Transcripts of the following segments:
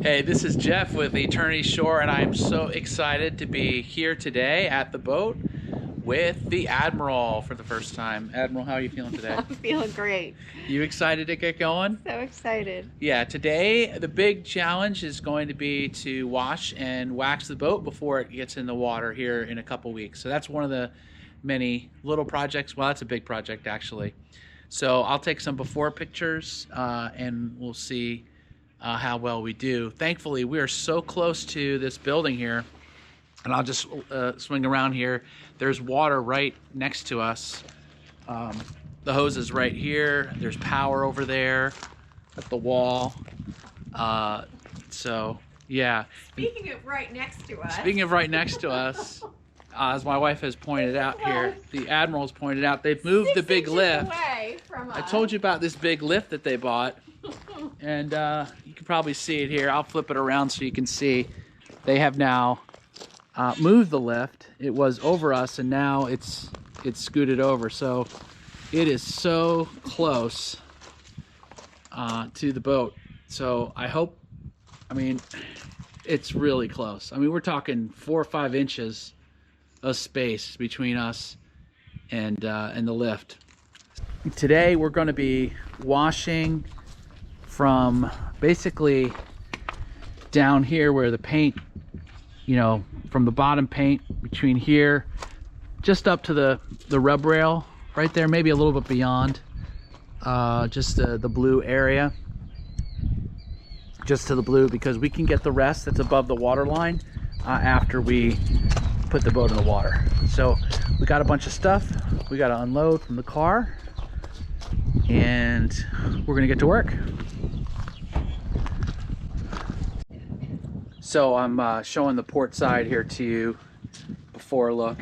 Hey, this is Jeff with Eternity Shore, and I'm so excited to be here today at the boat with the Admiral for the first time. Admiral, how are you feeling today? I'm feeling great. You excited to get going? So excited. Yeah, today the big challenge is going to be to wash and wax the boat before it gets in the water here in a couple weeks. So that's one of the many little projects. Well, that's a big project actually. So I'll take some before pictures and we'll see how well we do. Thankfully, we are so close to this building here, and I'll just swing around here. There's water right next to us. The hose is right here. There's power over there at the wall. So yeah. Speaking of right next to us. Speaking of right next to us, as my wife has pointed out here, the Admiral's pointed out, they've moved the big lift. Away from us. I told you about this big lift that they bought. And you can probably see it here. I'll flip it around so you can see. They have now moved the lift. It was over us, and now it's scooted over. So it is so close to the boat. So I hope, I mean, it's really close. I mean, we're talking 4 or 5 inches of space between us and the lift. Today we're going to be washing from basically down here where the paint, you know, from the bottom paint between here just up to the rub rail right there, maybe a little bit beyond, just the blue area, just to the blue, because we can get the rest that's above the water line after we put the boat in the water. So we got a bunch of stuff we got to unload from the car, and we're gonna get to work. So I'm showing the port side here to you before look.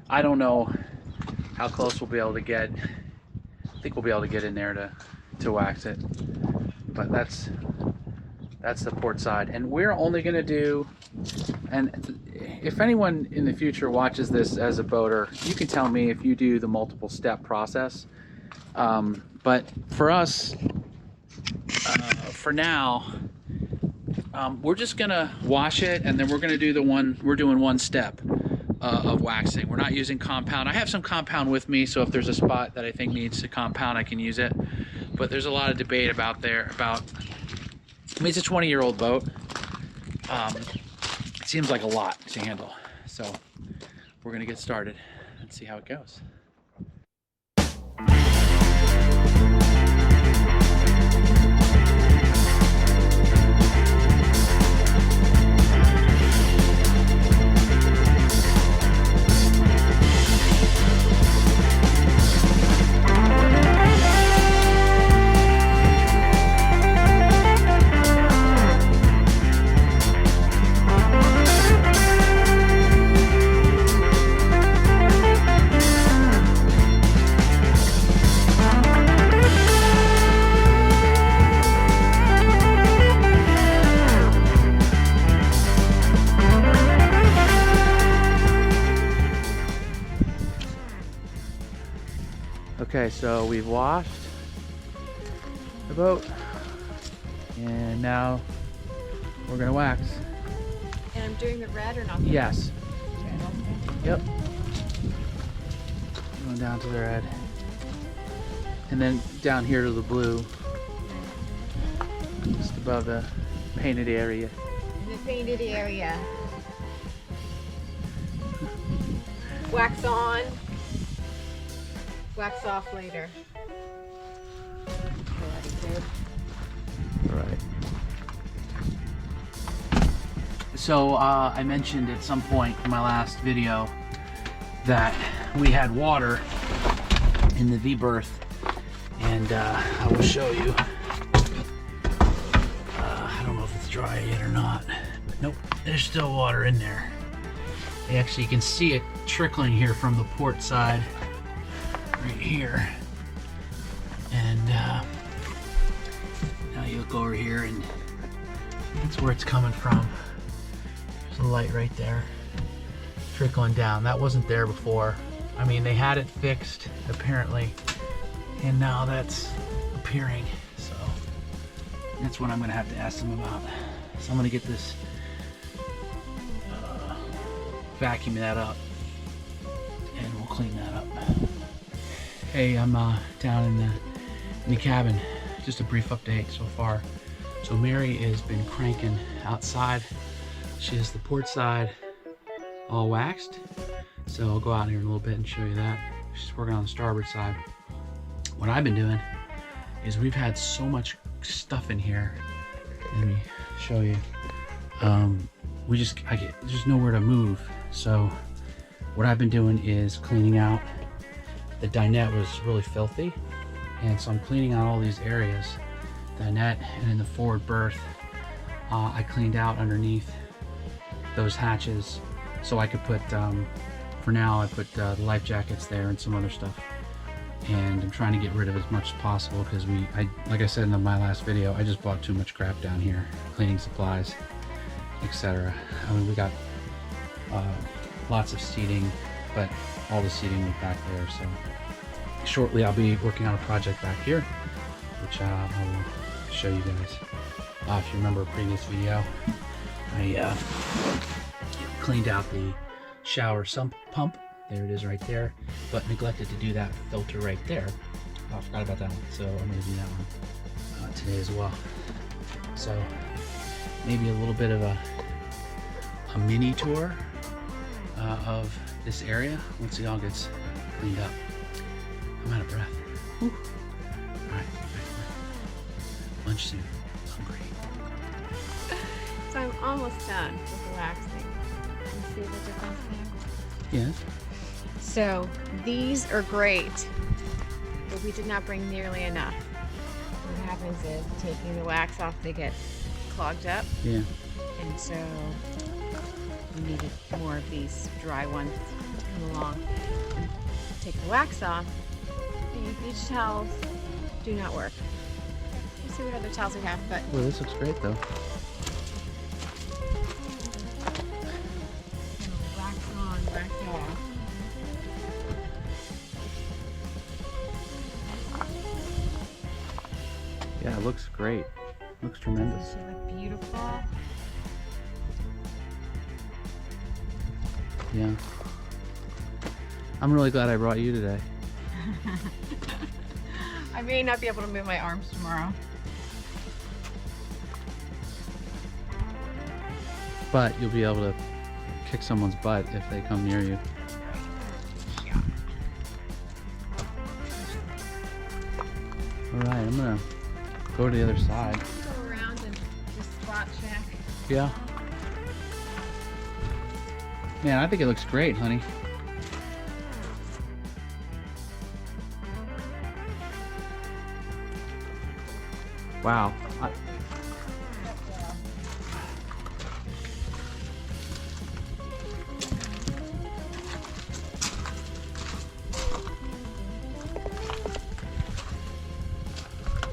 I don't know how close we'll be able to get. I think we'll be able to get in there to wax it, but that's the port side. And we're only gonna do, and if anyone in the future watches this as a boater, you can tell me if you do the multiple step process. But for us, for now, we're just gonna wash it, and then we're gonna do we're doing one step of waxing. We're not using compound. I have some compound with me, so if there's a spot that I think needs a compound, I can use it. But there's a lot of debate about, I mean, it's a 20-year-old boat. It seems like a lot to handle. So we're gonna get started and see how it goes. Okay, so we've washed the boat, and now we're gonna wax. And I'm doing the red or not? Yes. Yep. Going down to the red, and then down here to the blue, just above the painted area. In the painted area. Wax on. Wax off later. All right. So I mentioned at some point in my last video that we had water in the V-berth, and I will show you. I don't know if it's dry yet or not. Nope, there's still water in there. Actually, you can see it trickling here from the port side. Right here, and now you look over here, and that's where it's coming from. There's a light right there trickling down. That wasn't there before. I mean, they had it fixed apparently, and now that's appearing. So That's what I'm gonna have to ask them about. So I'm gonna get this vacuum that up and we'll clean that up. Hey, I'm down in the cabin. Just a brief update so far. So Mary has been cranking outside. She has the port side all waxed. So I'll go out here in a little bit and show you that. She's working on the starboard side. What I've been doing is we've had so much stuff in here. Let me show you. There's nowhere to move. So what I've been doing is cleaning out. The dinette was really filthy. And so I'm cleaning out all these areas. Dinette and in the forward berth, I cleaned out underneath those hatches so I could put, for now I put the life jackets there and some other stuff. And I'm trying to get rid of as much as possible because like I said in my last video, I just bought too much crap down here. Cleaning supplies, etc. I mean, we got lots of seating, but all the seating was back there. So shortly I'll be working on a project back here, which I will show you guys. If you remember a previous video, I cleaned out the shower sump pump. There it is right there, but neglected to do that filter right there. Oh, I forgot about that one, so I'm going to do that one today as well. So maybe a little bit of a mini tour of this area once it all gets cleaned up. I'm out of breath. Whew. All right, lunch soon. Hungry. So I'm almost done with the waxing. You see the difference here? Yes. So these are great, but we did not bring nearly enough. What happens is taking the wax off, they get clogged up. Yeah. And so we needed more of these dry ones to come along. Take the wax off. The beach towels do not work. Let's see what other towels we have, but Well, this looks great though. wax on, wax off. Yeah, it looks great. Looks tremendous. Doesn't she look beautiful? Yeah. I'm really glad I brought you today. I may not be able to move my arms tomorrow. But you'll be able to kick someone's butt if they come near you. Alright, I'm gonna go to the other side. Go around and just spot check. Yeah. Man, I think it looks great, honey. Wow.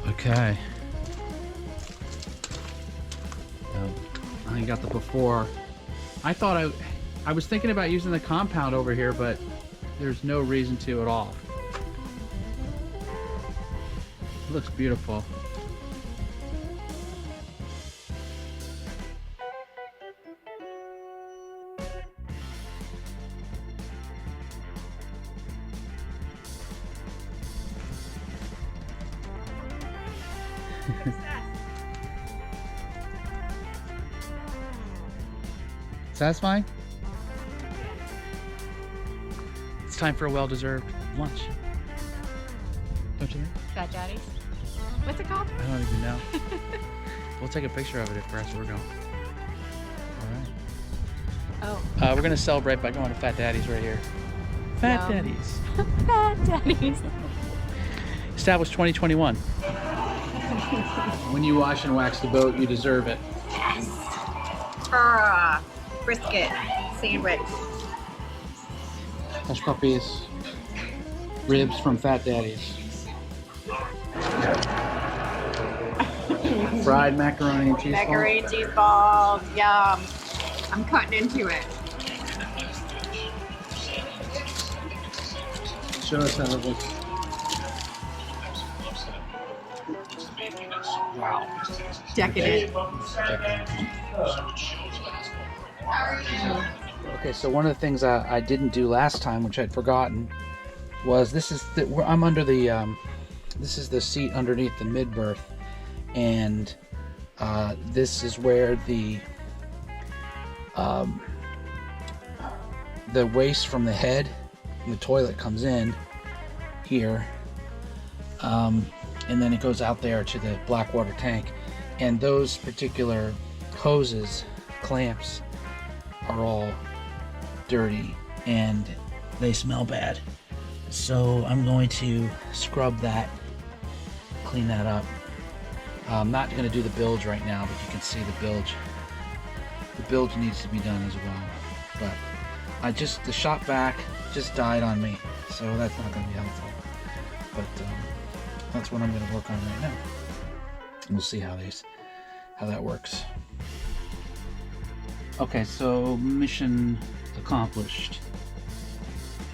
Okay. I got the before. I thought I was thinking about using the compound over here, but there's no reason to at all. It looks beautiful. Satisfying? It's time for a well-deserved lunch. Don't you think? Fat Daddy's. What's it called? I don't even know. We'll take a picture of it if that's where we're going. All right. Oh. We're gonna celebrate by going to Fat Daddy's right here. Fat Yum. Daddy's. Fat Daddy's. Established 2021. When you wash and wax the boat, you deserve it. Yes. Brisket sandwich. Hush puppies. Ribs from Fat Daddy's. Fried macaroni and cheese balls. Macaroni and cheese balls. Yum. I'm cutting into it. Show us how it looks. Wow. Decadent. Okay, so one of the things I didn't do last time, which I'd forgotten, was I'm under the this is the seat underneath the mid berth, and this is where the waste from the head and the toilet comes in here, and then it goes out there to the Blackwater tank, and those particular hoses, clamps, are all dirty and they smell bad. So I'm going to scrub that, clean that up. I'm not going to do the bilge right now, but you can see the bilge. The bilge needs to be done as well. But the shop vac just died on me, so that's not going to be helpful. But that's what I'm going to work on right now. And we'll see how that works. Okay, so mission accomplished.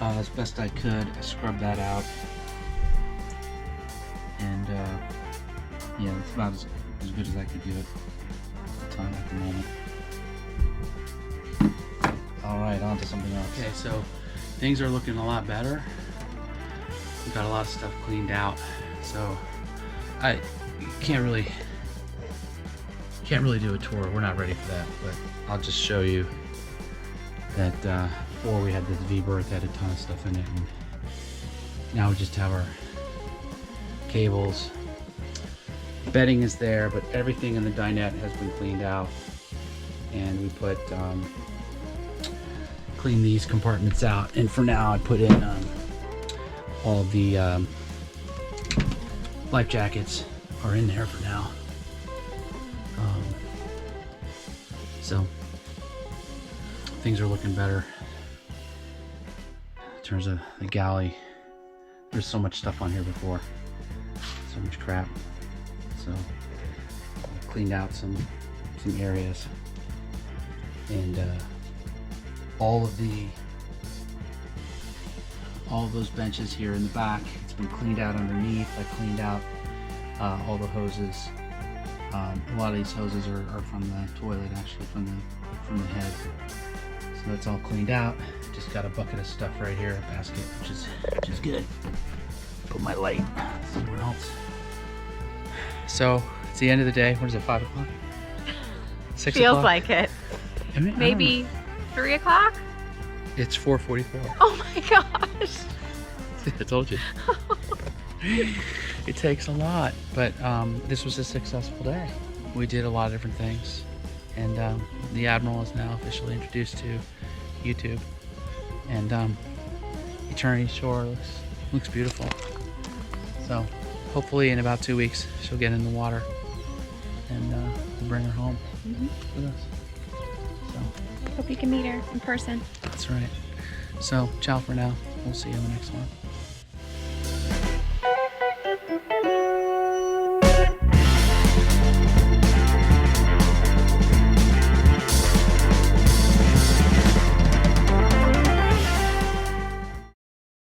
As best I could, I scrubbed that out, and yeah, it's about as good as I could do it at the moment. All right, on to something else. Okay, so things are looking a lot better. We've got a lot of stuff cleaned out, so I can't really do a tour. We're not ready for that, but I'll just show you that before we had this V-berth, had a ton of stuff in it, and now we just have our cables. Bedding is there, but everything in the dinette has been cleaned out, and we put clean these compartments out, and for now I put in all the life jackets are in there for now. So things are looking better in terms of the galley. There's so much stuff on here before, so much crap. So I cleaned out some areas, and all of those benches here in the back, it's been cleaned out underneath. I cleaned out all the hoses. A lot of these hoses are from the toilet, actually, from the head. So that's all cleaned out. Just got a bucket of stuff right here, a basket, which is good. Put my light somewhere else. So it's the end of the day. What is it, 5 o'clock? 6 Feels o'clock? like it. Maybe 3 o'clock? It's 4:44. Oh my gosh. I told you. It takes a lot, but this was a successful day. We did a lot of different things, and the Admiral is now officially introduced to YouTube, and Eternity Shore looks beautiful. So hopefully in about 2 weeks she'll get in the water, and we'll bring her home with us. So hope you can meet her in person. that's right. So ciao for now. We'll see you in the next one.